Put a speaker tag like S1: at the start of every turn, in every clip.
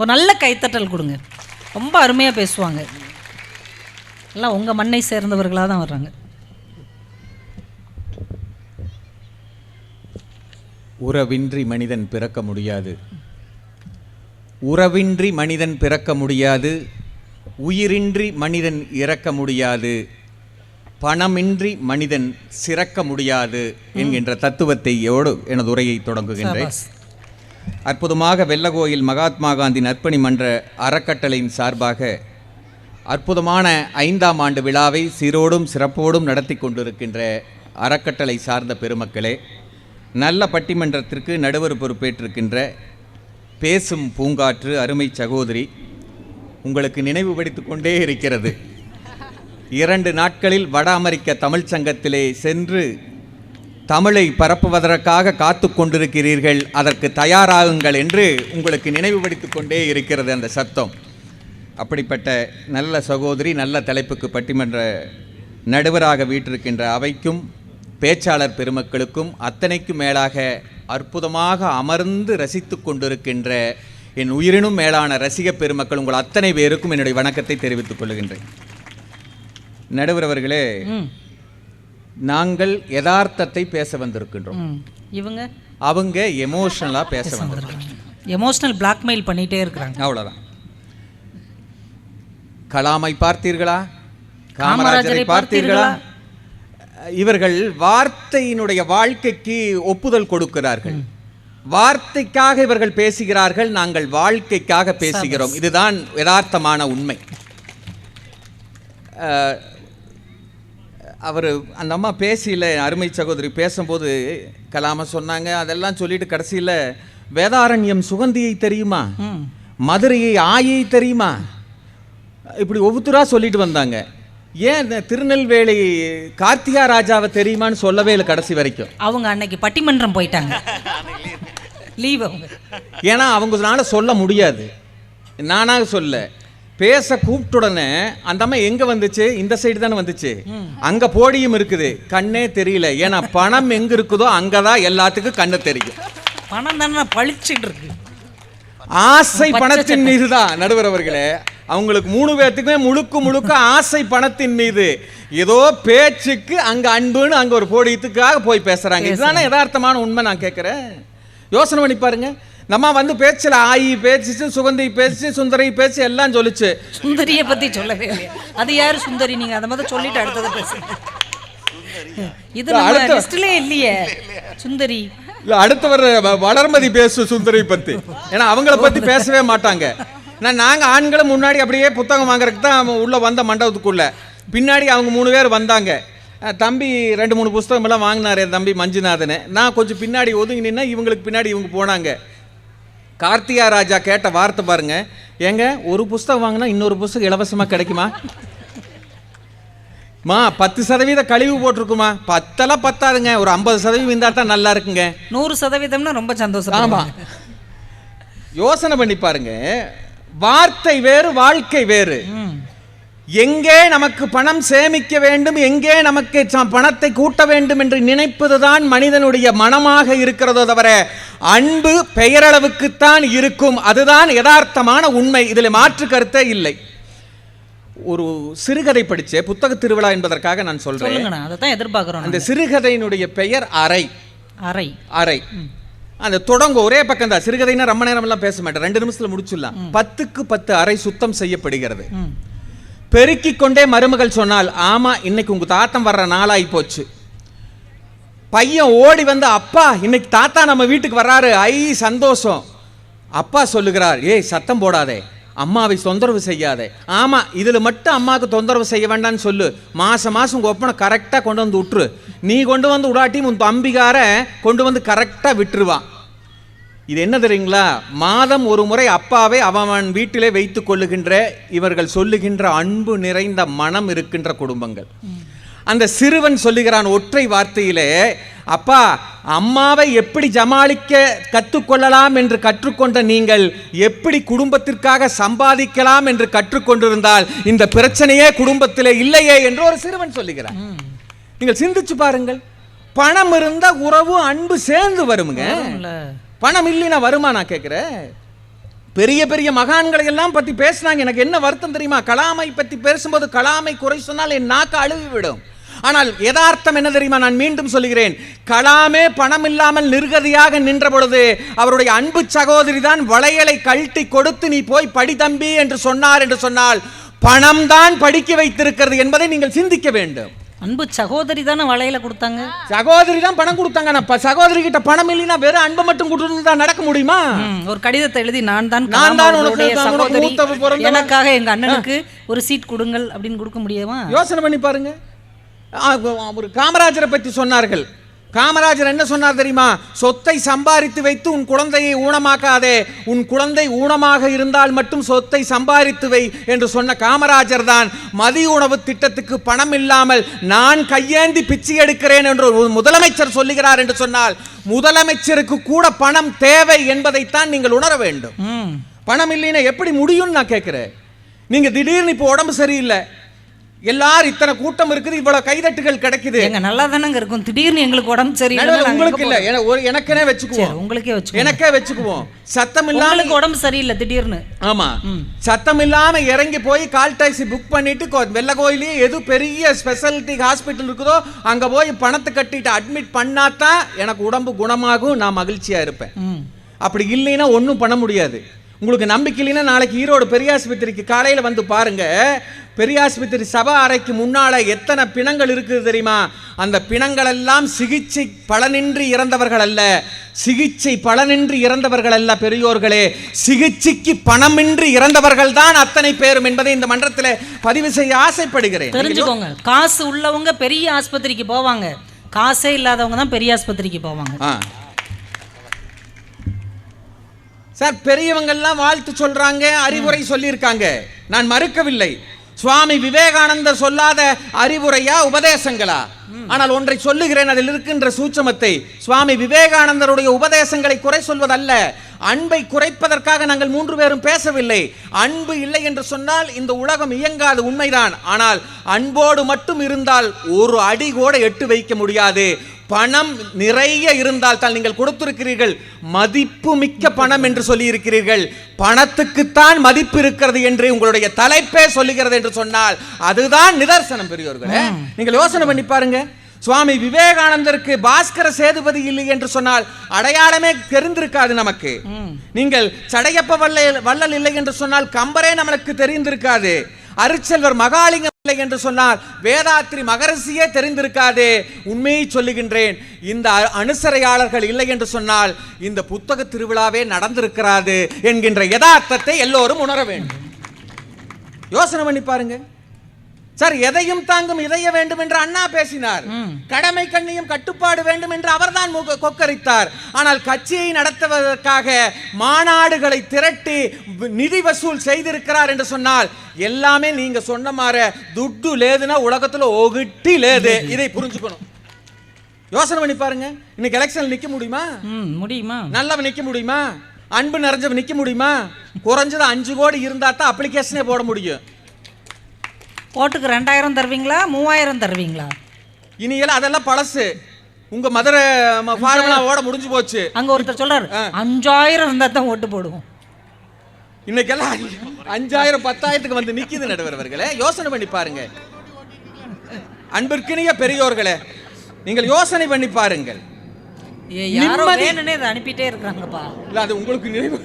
S1: ஒரு நல்ல கைத்தட்டல் கொடுங்க. ரொம்ப அருமையாக பேசுவாங்க. எல்லாம் உங்கள் மண்ணை சேர்ந்தவர்களாக தான் வர்றாங்க.
S2: உறவின்றி மனிதன் பிறக்க முடியாது. உறவின்றி மனிதன் பிறக்க முடியாது. உயிரின்றி மனிதன் இறக்க முடியாது. பணமின்றி மனிதன் சிறக்க முடியாது என்கின்ற தத்துவத்தையோடு எனது உரையை தொடங்குகின்றேன். அற்புதமாக வெள்ளகோயில் மகாத்மா காந்தி நற்பணி மன்ற அறக்கட்டளையின் சார்பாக அற்புதமான 5ஆம் ஆண்டு விழாவை சீரோடும் சிறப்போடும் நடத்தி கொண்டிருக்கின்ற அறக்கட்டளை சார்ந்த பெருமக்களே, நல்ல பட்டிமன்றத்திற்கு நடுவர் பொறுப்பேற்றிருக்கின்ற பேசும் பூங்காற்று அருமை சகோதரி, உங்களுக்கு நினைவுபடுத்திக் கொண்டே இருக்கிறது. 2 நாட்களில் வட அமெரிக்க தமிழ் சங்கத்திலே சென்று தமிழை பரப்புவதற்காக காத்து கொண்டிருக்கிறீர்கள், அதற்கு தயாராகுங்கள் என்று உங்களுக்கு நினைவுபடுத்திக் கொண்டே இருக்கிறது அந்த சத்தம். அப்படிப்பட்ட நல்ல சகோதரி, நல்ல தலைப்புக்கு பட்டிமன்ற நடுவராக வீற்றிருக்கின்ற அவைக்கும் பேச்சாளர் பெருமக்களுக்கும் அத்தனைக்கும் மேலாக அற்புதமாக அமர்ந்து ரசித்து கொண்டிருக்கின்ற என் உயிரினும் மேலான ரசிக பெருமக்கள் உங்கள் அத்தனை பேருக்கும் என்னுடைய வணக்கத்தை தெரிவித்துக் கொள்கின்றேன். நடுவர் அவர்களே, நாங்கள் யதார்த்தத்தை பேச வந்திருக்கின்றோம். அவங்க எமோஷனலா பேச வந்திருக்காங்க.
S1: எமோஷனல் பிளாக்மெயில் பண்ணிட்டே இருக்கிறாங்க.
S2: அவ்வளவுதான். கலாமை பார்த்தீர்களா? காமராஜரை பார்த்தீர்களா? இவர்கள் வார்த்தையினுடைய வாழ்க்கைக்கு ஒப்புதல் கொடுக்கிறார்கள். வார்த்தைக்காக இவர்கள் பேசுகிறார்கள், நாங்கள் வாழ்க்கைக்காக பேசுகிறோம். இதுதான் யதார்த்தமான உண்மை. அவர் அந்த அம்மா பேசியில் அருமை சகோதரி பேசும்போது கலாம சொன்னாங்க, அதெல்லாம் சொல்லிட்டு கடைசியில் வேதாரண்யம் சுகந்தியை தெரியுமா, மதுரையை ஆயை தெரியுமா, இப்படி ஒவ்வொருத்தரா சொல்லிட்டு வந்தாங்க. ஏன் திருநெல்வேலி கார்த்திகா ராஜாவை தெரியுமான்னு சொல்லவே இல்லை கடைசி வரைக்கும்.
S1: அவங்க அன்னைக்கு பட்டிமன்றம் போயிட்டாங்க, லீவ். அவங்க
S2: ஏன்னா அவங்களால சொல்ல முடியாது, நானாக சொல்ல பேச கூப்பிட்டுடனே அந்த அம்மா எங்க வந்துச்சு, இந்த சைடு தானே வந்துச்சு, அங்க போடியும் இருக்குது, கண்ணே தெரியல. ஏன்னா பணம் எங்க இருக்குதோ அங்கதான் எல்லாத்துக்கும் கண்ணு தெரியும்.
S1: பணம் தானே பளிச்சுட்டு இருக்கு.
S2: ஆசை பணத்தின் மீது தான் நடுவர் அவர்களே. அவங்களுக்கு 3 பேர்த்துக்குமே முழுக்க ஆசை பணத்தின் மீது. ஏதோ பேச்சுக்கு அங்க அன்புன்னு அங்க ஒரு போடியத்துக்காக போய் பேசுறாங்க. இதுதானே யதார்த்தமான உண்மை. நான் கேட்கிறேன், யோசனை பண்ணி பாருங்க. நம்ம வந்து பேச்சுல ஆயி பேசிச்சு, சுகந்தி பேசிச்சு, சுந்தரி பேச்சு எல்லாம் சொல்லிச்சு.
S1: சுந்தரியை பத்தி சொல்லவே இல்லையா? அது யாரு சுந்தரி? நீங்க அதை மாதிரி சொல்லிட்டு அடுத்தது பேசுங்க. இது லிஸ்ட்லயே இல்லையே சுந்தரி.
S2: அடுத்தவர் வளர்மதி பேசு சுந்தரி பத்தி. ஏன்னா அவங்கள பத்தி பேசவே மாட்டாங்க. நாங்க ஆண்களும் முன்னாடி அப்படியே புத்தகம் வாங்குறதுக்கு தான் உள்ள வந்த மண்டபத்துக்குள்ள. பின்னாடி அவங்க 3 பேர் வந்தாங்க. தம்பி 2-3 புஸ்தகம் எல்லாம் வாங்கினாரு, தம்பி மஞ்சுநாதன். நான் கொஞ்சம் பின்னாடி ஒதுங்கி நின்னா இவங்களுக்கு பின்னாடி இவங்க போனாங்க. கார்த்திகா ராஜா கேட்ட வார்த்தை பாருங்க, ஏங்க ஒரு புஸ்தகம் வாங்கினா இன்னொரு புஸ்தகம் இலவசமா கிடைக்குமா? 10% கழிவு போட்டிருக்குமா? 10 பத்தாதுங்க, ஒரு 50% இருந்தா தான் நல்லா இருக்குங்க.
S1: 100% ரொம்ப சந்தோஷம்.
S2: ஆமா, யோசனை பண்ணி பாருங்க. வார்த்தை வேறு, வாழ்க்கை வேறு. எங்கே நமக்கு பணம் சேமிக்க வேண்டும், எங்கே நமக்கு பணத்தை கூட்ட வேண்டும் என்று நினைப்பதுதான் மனிதனுடைய மனமாக இருக்கிறதோ தவிர அன்பு பெயரளவுக்குத்தான் இருக்கும். அதுதான் யதார்த்தமான உண்மை. இதில் மாற்று கருத்தே இல்லை. ஒரு சிறுகதை படிச்ச புத்தக திருவிழா என்பதற்காக நான் சொல்றேன்.
S1: அதான் எதிர்பார்க்கிறோம்.
S2: அந்த சிறுகதையினுடைய பெயர் அறை.
S1: அறை
S2: அறை. அந்த தொடங்க ஒரே பக்கம் தான். சிறுகதைன்னா ரொம்ப நேரம் எல்லாம் பேச மாட்டேன், 2 நிமிஷத்துல முடிச்சிடலாம். 10க்கு 10 அறை சுத்தம் செய்யப்படுகிறது. பெருக்கிக் கொண்டே மருமகள் சொன்னால், ஆமா இன்னைக்கு உங்க தாத்தம் வர்ற நாளாகி போச்சு. பையன் ஓடி வந்து, அப்பா இன்னைக்கு தாத்தா நம்ம வீட்டுக்கு வர்றாரு, ஐ சந்தோஷம். அப்பா சொல்லுகிறார், ஏய் சத்தம் போடாதே, அம்மாவை தொந்தரவு செய்யாதே. ஆமா இதுல மட்டும் அம்மாவுக்கு தொந்தரவு செய்ய வேண்டாம்னு சொல்லு, மாசம் உங்க ஒப்பனை கரெக்டா கொண்டு வந்து விட்டுரு. நீ கொண்டு வந்து விடாட்டி உன் தம்பிக்கார கொண்டு வந்து கரெக்டா விட்டுருவான். இது என்ன தெரியுங்களா? மாதம் ஒரு முறை அப்பாவை அவன் வீட்டிலே வைத்துக் கொள்ளுகின்ற இவர்கள் சொல்லுகின்ற அன்பு நிறைந்த மனம் இருக்கின்ற குடும்பங்கள். அந்த சிறுவன் சொல்லுகிறான் ஒற்றை வார்த்தையிலே, அப்பா அம்மாவை எப்படி ஜமாளிக்க கற்றுக்கொள்ளலாம் என்று கற்றுக்கொண்ட நீங்கள் எப்படி குடும்பத்திற்காக சம்பாதிக்கலாம் என்று கற்றுக்கொண்டிருந்தால் இந்த பிரச்சனையே குடும்பத்திலே இல்லையே என்று ஒரு சிறுவன் சொல்லுகிறான். நீங்கள் சிந்திச்சு பாருங்கள். பணம் இருந்தா உறவு அன்பு சேர்ந்து வருமுங்க. பணம் இல்லைன்னா வருமா? நான் கேட்கிறேன். பெரிய பெரிய மகான்களை எல்லாம் பத்தி பேசினாங்க. எனக்கு என்ன வருத்தம் தெரியுமா? கலாமை பத்தி பேசும்போது கலாமை குறை சொன்னால் என் நாக்கு அழுவிவிடும். ஆனால் யதார்த்தம் என்ன தெரியுமா? நான் மீண்டும் சொல்கிறேன், கலாமே பணம் இல்லாமல் நிர்கதியாக நின்ற பொழுது அவருடைய அன்பு சகோதரி தான் வளையலை கழட்டி கொடுத்து நீ போய் படி தம்பி என்று சொன்னார். என்று சொன்னால் பணம் தான் படிக்க வைத்திருக்கிறது என்பதை நீங்கள் சிந்திக்க வேண்டும்.
S1: அன்பு சகோதரி தானே வளையல கொடுத்தாங்க.
S2: சகோதரி தான் பணம் கொடுத்தாங்க. சகோதரி கிட்ட பணம் இல்லைன்னா வெறும் அன்பை மட்டும் கொடுத்து நடக்க முடியுமா?
S1: ஒரு கடிதத்தை எழுதி நான் தான்
S2: சகோதரி,
S1: எனக்காக எங்க அண்ணனுக்கு ஒரு சீட் கொடுங்கள் அப்படின்னு கொடுக்க முடியுமா?
S2: யோசனை பண்ணி பாருங்க. ஒரு காமராஜரை பற்றி சொன்னார்கள். காமராஜர் என்ன சொன்னார் தெரியுமா? சொத்தை சம்பாதித்து வைத்து உன் குழந்தையை ஊனமாக்காதே, உன் குழந்தை ஊனமாக இருந்தால் மட்டும் சொத்தை சம்பாதித்து வை என்று சொன்ன காமராஜர் தான் மதிய உணவு திட்டத்துக்கு பணம் இல்லாமல் நான் கையேந்தி பிச்சை எடுக்கிறேன் என்று முதலமைச்சர் சொல்லுகிறார். என்று சொன்னால் முதலமைச்சருக்கு கூட பணம் தேவை என்பதைத்தான் நீங்கள் உணர வேண்டும். பணம் இல்லைன்னா எப்படி முடியும் நான் கேட்கிறேன். நீங்க திடீர்னு இப்போ உடம்பு சரியில்லை, எல்லாரும் இத்தனை கூட்டம் இருக்குது, இவ்வளவு கைதட்டுகள் கிடைக்குது,
S1: எங்க நல்லா தானங்க இருக்கும். திடீர்னு எங்களுக்கு உடம்பு சரியில்லை,
S2: உங்களுக்கு இல்ல, எனக்கே வச்சுக்குவோம்,
S1: உங்களுக்கே வச்சுக்குவோம்,
S2: எனக்கே வச்சுக்குவோம். சத்தம் இல்லாம
S1: உடம்பு சரியில்லை திடீர்னு,
S2: ஆமா, சத்தம் இல்லாம இறங்கி போய் கால் டாக்ஸி புக் பண்ணிட்டு வெள்ள கோயிலே எது பெரிய ஸ்பெஷாலிட்டி ஹாஸ்பிட்டல் இருக்குதோ அங்க போய் பணத்தை கட்டிட்டு அட்மிட் பண்ணாதான் எனக்கு உடம்பு குணமாகும், நான் மகிழ்ச்சியா இருப்பேன். அப்படி இல்லைன்னா ஒன்றும் பண்ண முடியாது. உங்களுக்கு நம்பிக்கை இல்லைன்னா நாளைக்கு ஈரோடு பெரியாஸ்பத்திரிக்கு காலையில் வந்து பாருங்க. பெரியாஸ்பத்திரி சபா அறைக்கு முன்னால எத்தனை பிணங்கள் இருக்குது தெரியுமா? அந்த பிணங்கள் எல்லாம் சிகிச்சை பலனின்றி இறந்தவர்கள் அல்ல, சிகிச்சை பலனின்றி இறந்தவர்கள் அல்ல பெரியோர்களே, சிகிச்சைக்கு பணமின்றி இறந்தவர்கள் தான் அத்தனை பேரும் என்பதை இந்த மன்றத்தில் பதிவு செய்ய ஆசைப்படுகிறேன்.
S1: தெரிஞ்சுக்கோங்க, காசு உள்ளவங்க பெரிய ஆஸ்பத்திரிக்கு போவாங்க, காசே இல்லாதவங்க தான் பெரிய ஆஸ்பத்திரிக்கு போவாங்க.
S2: சார், பெரியவங்கெல்லாம் வாழ்த்து சொல்றாங்க, அறிவுரை சொல்லியிருக்காங்க, நான் மறுக்கவில்லை. சுவாமி விவேகானந்தர் சொல்லாத அறிவுரையா உபதேசங்களா? ஆனால் ஒன்றை சொல்லுகிறேன், அதில் இருக்கின்ற சூட்சமத்தை. சுவாமி விவேகானந்தருடைய உபதேசங்களை குறை சொல்வதல்ல, அன்பை குறைப்பதற்காக நாங்கள் 3 பேரும் பேசவில்லை. அன்பு இல்லை என்று சொன்னால் இந்த உலகம் இயங்காது, உண்மைதான். ஆனால் அன்போடு மட்டும் இருந்தால் ஒரு அடி கூட எட்டு வைக்க முடியாது. பணம் நிறைய இருந்தால் தான் நீங்கள் கொடுத்திருக்கிறீர்கள், மதிப்பு மிக்க பணம் என்று சொல்லி இருக்கிறீர்கள். பணத்துக்குத்தான் மதிப்பு இருக்கிறது என்று உங்களுடைய தலைப்பே சொல்லுகிறது என்று சொன்னால் அதுதான் நிதர்சனம் பெரியோர்களே. நீங்கள் யோசனை பண்ணி பாருங்க. சுவாமி விவேகானந்தருக்கு பாஸ்கர சேதுபதி இல்லை என்று சொன்னால் அடையாளமே தெரிந்திருக்காது நமக்கு. நீங்கள் சடையப்ப வள்ளல் இல்லை என்று சொன்னால் கம்பரே நமக்கு தெரிந்திருக்காது. அருட்செல்வர் மகாலிங்கம் இல்லை என்று சொன்னால் வேதாத்ரி மகரிஷியே தெரிந்திருக்காது. உண்மையை சொல்லுகின்றேன், இந்த அனுசரையாளர்கள் இல்லை என்று சொன்னால் இந்த புத்தக திருவிழாவே நடந்திருக்கிறாது என்கின்ற யதார்த்தத்தை எல்லோரும் உணர வேண்டும். யோசனை பண்ணி பாருங்க சார். எதையும் தாங்கும் இதய வேண்டும் என்று அண்ணா பேசினார். கடமை கண்ணியம் கட்டுப்பாடு வேண்டும் என்று அவர்தான் கொக்கரித்தார். ஆனால் கட்சியை நடத்துவதற்காக மாநாடுகளை திரட்டி நிதி வசூல் செய்திருக்கிறார் என்று சொன்னால் எல்லாமே நீங்க சொன்ன மாதிரி துட்டு லேதுன்னா உலகத்துல ஒகிட்டி லேது. இதை புரிஞ்சுக்கணும். யோசனை பண்ணி பாருங்க. இன்னைக்கு எலெக்ஷன் நிக்க முடியுமா?
S1: முடியுமா?
S2: நல்லவன் நிக்க முடியுமா? அன்பு நிறைஞ்சவன் நிக்க முடியுமா? குறைஞ்சது 5 கோடி இருந்தா தான் அப்ளிகேஷனே போட முடியும்.
S1: ஓட்டுக்கு 2000 தருவீங்களா, 3000 தருவீங்களா?
S2: இனியெல்லாம் அதெல்லாம் பழசு. உங்க மதுரை ஃபார்முலா ஓட முடிஞ்சு போச்சு.
S1: அங்க ஒருத்தர் சொல்றாரு 5000 இருந்தா தான் ஓட்டு போடுவோம்.
S2: இன்னைக்கெல்லாம் 5000 10,000க்கு வந்து நிக்குது நடுவர் அவர்களே. யோசனை பண்ணி பாருங்க. அன்பிற்கினிய பெரியோர்களே, நீங்கள் யோசனை பண்ணி பாருங்கள்.
S1: யாரோ வேணும்னே இதை அனுப்பிட்டே இருக்காங்கப்பா.
S2: இல்ல, அது உங்களுக்கு நினைவு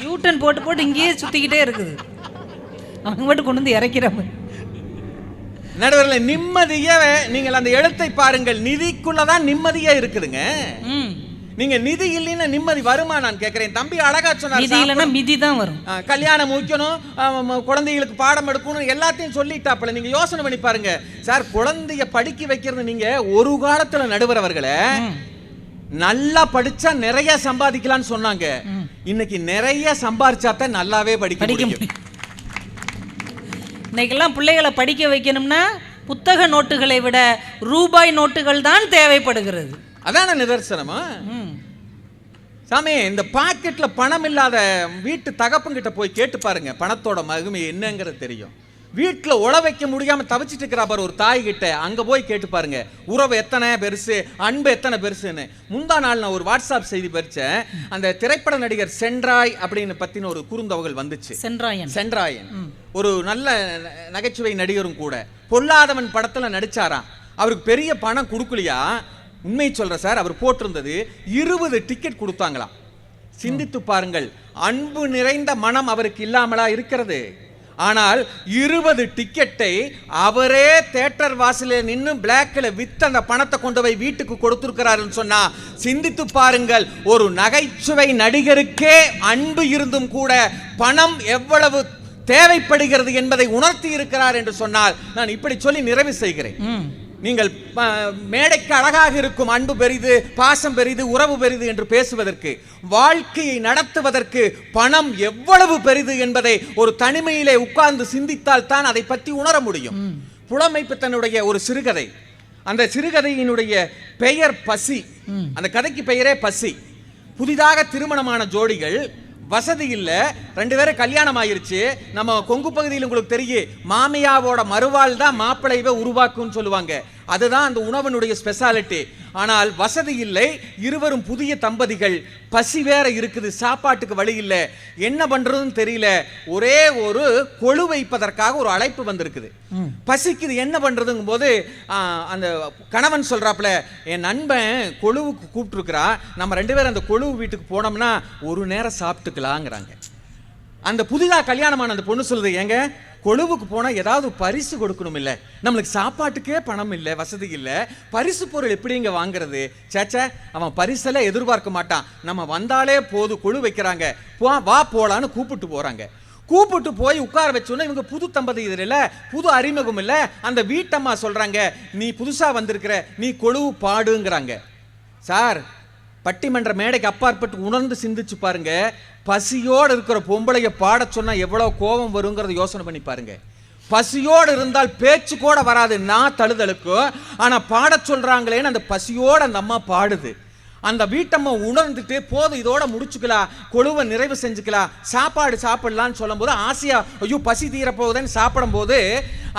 S1: யூட்டன் போட்டு போட்டு இங்கேயே சுத்திக்கிட்டே இருக்குது. அவங்க மட்டும் கொண்டு வந்து இறக்கிறாங்க.
S2: நடுவர்களே, நிம்மதியே நீங்கள் அந்த எழுத்தை பாருங்கள். நிதிக்குள்ளதான் நிம்மதியே இருக்குதுங்க. நீங்க நிதி இல்லைன்னா நிம்மதி வருமா நான் கேட்கிறேன். தம்பி அழகா சொன்னார்,
S1: நிதி இல்லைன்னா மிதி தான் வரும்.
S2: கல்யாணம் முடிக்கணும், குழந்தைகளுக்கு பாடம் எடுக்கணும், எல்லாத்தையும் சொல்லிட்டாப்பல. நீங்க யோசனை பண்ணி பாருங்க சார். குழந்தைய படிக்க வைக்கிறது நீங்க ஒரு காலத்துல நடுவர் அவர்களே நல்லா படிச்சா நிறைய சம்பாதிக்கலாம்னு சொன்னாங்க. இன்னைக்கு நிறைய சம்பாதிச்சாதான் நல்லாவே படிக்க முடியும்.
S1: இன்னைக்கெல்லாம் பிள்ளைகளை படிக்க வைக்கணும்னா புத்தக நோட்டுகளை விட ரூபாய் நோட்டுகள் தான் தேவைப்படுகிறது.
S2: அதான நிதர்சனமா சாமி? இந்த பாக்கெட்ல பணம் இல்லாத வீட்டு தகப்பங்கிட்ட போய் கேட்டு பாருங்க, பணத்தோட மகிமை என்னங்கிறது தெரியும். வீட்டில் உழ வைக்க முடியாமல் தவிச்சிட்டு இருக்கிறா பாரு ஒரு தாய் கிட்ட, அங்கே போய் கேட்டு பாருங்க உறவு எத்தனை பெருசு, அன்பு எத்தனை பெருசுன்னு. முந்தா நாள் நான் ஒரு வாட்ஸ்அப் செய்தி படித்தேன். அந்த திரைப்பட நடிகர் சென்றாய் அப்படின்னு பற்றின ஒரு குறுந்தொகை வந்துச்சு. சென்றாயன் ஒரு நல்ல நகைச்சுவை நடிகரும் கூட. பொல்லாதவன் படத்தில் நடிச்சாராம். அவருக்கு பெரிய பணம் கொடுக்கலையா, உண்மை சொல்ற சார், அவர் போட்டிருந்தது 20 டிக்கெட் கொடுத்தாங்களாம். சிந்தித்து பாருங்கள், அன்பு நிறைந்த மனம் அவருக்கு இல்லாமலா இருக்கிறது. ஆனால் 20 டிக்கெட்டை அவரே தியேட்டர் வாசலில் நின்று பிளாக்ல வித்து அந்த பணத்தை கொண்டு போய் வீட்டுக்கு கொடுத்திருக்கிறாருன்னு சொன்னா சிந்தித்து பாருங்கள். ஒரு நகைச்சுவை நடிகருக்கே அன்பு இருந்தும் கூட பணம் எவ்வளவு தேவைப்படுகிறது என்பதை உணர்த்தி இருக்கிறார் என்று சொன்னால் நான் இப்படி சொல்லி நிறைவு செய்கிறேன். நீங்கள் மேடைக்கு அழகாக இருக்கும் அன்பு பெரிது, பாசம் பெரிது, உறவு பெரிது என்று பேசுவதற்கு, வாழ்க்கையை நடத்துவதற்கு பணம் எவ்வளவு பெரிது என்பதை ஒரு தனிமையிலே உட்கார்ந்து சிந்தித்தால் தான் அதை பற்றி உணர முடியும். புலமைப்பித்தனுடைய ஒரு சிறுகதை, அந்த சிறுகதையினுடைய பெயர் பசி. அந்த கதைக்கு பெயரே பசி. புதிதாக திருமணமான ஜோடிகள், வசதி இல்லை, 2 பேரும் கல்யாணம் ஆயிருச்சு. நம்ம கொங்கு பகுதியில் உங்களுக்கு தெரியும், மாமியாவோட மறுவாள் தான் மாப்பிள்ளையை உருவாக்குன்னு சொல்லுவாங்க. அதுதான் அந்த உணவனுடைய ஸ்பெஷாலிட்டி. ஆனால் வசதி இல்லை, இருவரும் புதிய தம்பதிகள், பசி வேற இருக்குது, சாப்பாட்டுக்கு வழி இல்லை, என்ன பண்றதுன்னு தெரியல. ஒரே ஒரு கொழு வைப்பதற்காக ஒரு அழைப்பு வந்திருக்குது. பசிக்குது, என்ன பண்றதுங்கும் போது அந்த கணவன் சொல்றாப்புல, என் நண்பன் கொழுவுக்கு கூப்பிட்டுருக்கிறா, நம்ம 2 பேரும் அந்த கொழு வீட்டுக்கு போனோம்னா ஒரு நேரம் சாப்பிட்டுக்கலாங்கிறாங்க. அந்த புதிதாக கல்யாணமான அந்த பொண்ணு சொல்லுது, ஏங்க கொழுவுக்கு போனால் ஏதாவது பரிசு கொடுக்கணும் இல்லை, நம்மளுக்கு சாப்பாட்டுக்கே பணம் இல்லை, வசதி இல்லை, பரிசு பொருள் எப்படிங்க வாங்குறது? சேச்சா, அவன் பரிசெல்லாம் எதிர்பார்க்க மாட்டான், நம்ம வந்தாலே போது, கொழு வைக்கிறாங்க, வா போலான்னு கூப்பிட்டு போகிறாங்க. கூப்பிட்டு போய் உட்கார வச்சோன்னா இவங்க புது தம்பதி இல்லை, புது அறிமுகம் இல்லை. அந்த வீட்டம்மா சொல்கிறாங்க, நீ புதுசாக வந்திருக்கிற, நீ கொழு பாடுங்கிறாங்க. சார், பட்டிமன்ற மேடைக்கு அப்பாற்பட்டு உணர்ந்து சிந்திச்சு பாருங்க. பசியோடு இருக்கிற பொம்பளைய பாட சொன்னா எவ்வளவு கோபம் வருங்கிறத யோசனை பண்ணி பாருங்க. பசியோடு இருந்தால் பேச்சு கூட வராது, நான் தழுதலுக்கும். ஆனா பாட சொல்றாங்களேன்னு அந்த பசியோடு அந்த அம்மா பாடுது. அந்த வீட்டம்மா உணர்ந்துட்டு போதும், இதோட முடிச்சுக்கலாம், கொழுவை நிறைவு செஞ்சுக்கலாம், சாப்பாடு சாப்பிடலான்னு சொல்லும் போது ஆசையா, ஐயோ பசி தீரப்போகுதுன்னு சாப்பிடும் போது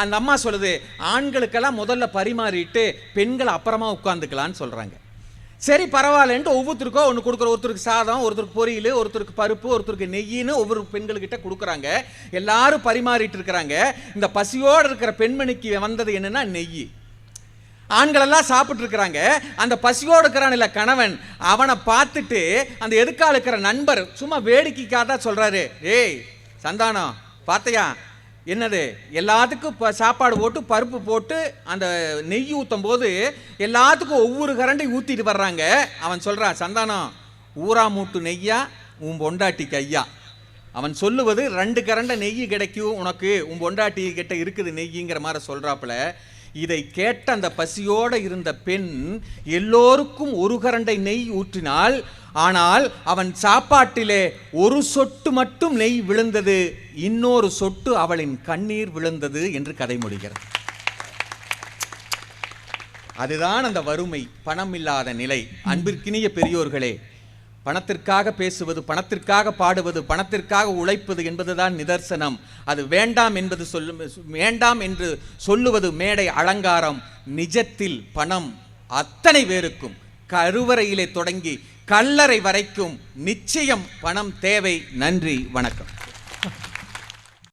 S2: அந்த அம்மா சொல்லுது, ஆண்களுக்கெல்லாம் முதல்ல பரிமாறிட்டு பெண்கள் அப்புறமா உட்காந்துக்கலான்னு சொல்றாங்க. சரி பரவாயில்லன்ட்டு ஒவ்வொருத்தருக்கோ ஒன்று கொடுக்குற, ஒருத்தருக்கு சாதம், ஒருத்தருக்கு பொரியல், ஒருத்தருக்கு பருப்பு, ஒருத்தருக்கு நெய்யின்னு ஒவ்வொரு பெண்கள்கிட்ட கொடுக்குறாங்க. எல்லாரும் பரிமாறிட்டு இருக்கிறாங்க. இந்த பசியோடு இருக்கிற பெண்மணிக்கு வந்தது என்னன்னா நெய். ஆண்களெல்லாம் சாப்பிட்டு இருக்கிறாங்க. அந்த பசியோடு இருக்கிறான் இல்லை கணவன், அவனை பார்த்துட்டு அந்த எதுக்கால இருக்கிற நண்பர் சும்மா வேடிக்கைக்காக தான் சொல்றாரு, ஏய் சந்தானம் பார்த்தையா, என்னது எல்லாத்துக்கும் சாப்பாடு போட்டு பருப்பு போட்டு அந்த நெய் ஊற்றும் போது எல்லாத்துக்கும் ஒவ்வொரு கரண்டி ஊற்றிட்டு வர்றாங்க. அவன் சொல்கிறான், சந்தானம் ஊரா மூட்டு நெய்யா உன் பொண்டாட்டிக்கு ஐயா. அவன் சொல்லுவது 2 கரண்டை நெய் கிடைக்கும் உனக்கு, உன் பொண்டாட்டி கிட்ட இருக்குது நெய்ங்கிற மாதிரி சொல்கிறாப்புல. இதை கேட்ட அந்த பசியோடு இருந்த பெண் எல்லோருக்கும் 1 கரண்டை நெய் ஊற்றினாள். ஆனால் அவன் சாப்பாட்டிலே 1 சொட்டு மட்டும் நெய் விழுந்தது, இன்னொரு சொட்டு அவளின் கண்ணீர் விழுந்தது என்று கதை முடிகிறது. அதுதான் அந்த வறுமை, பணம் இல்லாத நிலை. அன்பிற்கினிய பெரியோர்களே, பணத்திற்காக பேசுவது, பணத்திற்காக பாடுவது, பணத்திற்காக உழைப்பது என்பதுதான் நிதர்சனம். அது வேண்டாம் என்பது வேண்டாம் என்று சொல்லுவது மேடை அலங்காரம். நிஜத்தில் பணம் அத்தனை பேருக்கும் கருவறையிலே தொடங்கி கல்லறை வரைக்கும் நிச்சயம் பணம் தேவை. நன்றி, வணக்கம்.